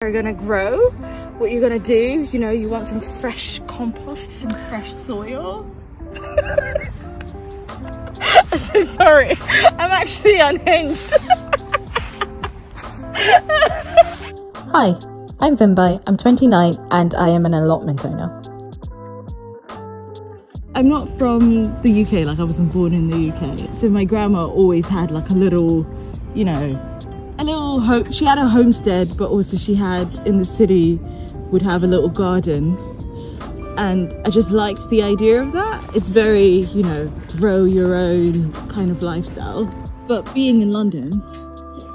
You're gonna grow, what you're gonna do, you know, you want some fresh compost, some fresh soil. I'm so sorry, I'm actually unhinged. Hi, I'm Vimbai, I'm 29 and I am an allotment owner. I'm not from the UK, like I wasn't born in the UK, so my grandma always had like a little, you know, she had a homestead, but also she had in the city would have a little garden, and I just liked the idea of that. It's very, you know, grow your own kind of lifestyle. But being in London,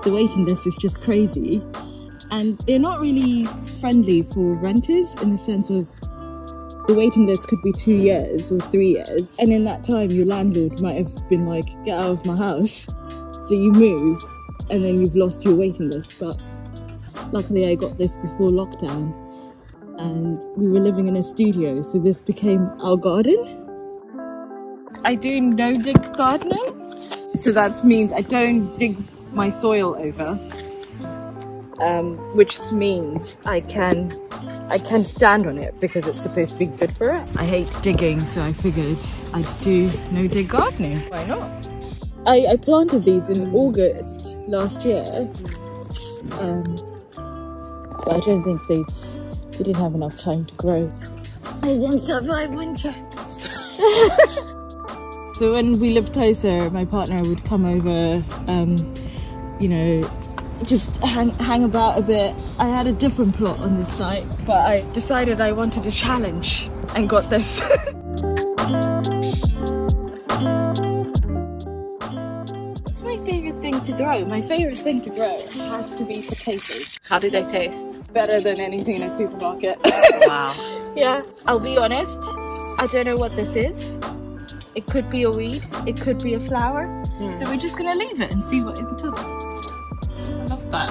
the waiting list is just crazy, and they're not really friendly for renters in the sense of the waiting list could be 2 years or 3 years, and in that time your landlord might have been like, get out of my house, so you move and then you've lost your waiting list. But luckily I got this before lockdown and we were living in a studio, so this became our garden. I do no-dig gardening, so that means I don't dig my soil over, which means I can stand on it because it's supposed to be good for it. I hate digging, so I figured I'd do no-dig gardening. Why not? I planted these in August last year, but I don't think they didn't have enough time to grow. I didn't survive winter. So when we lived closer, my partner would come over, you know, just hang about a bit. I had a different plot on this site, but I decided I wanted a challenge and got this. What's my favourite thing to grow? My favourite thing to grow has to be potatoes. How do they taste? Better than anything in a supermarket. Wow. Yeah, I'll be honest, I don't know what this is. It could be a weed, it could be a flower. So we're just gonna leave it and see what it does. I love that.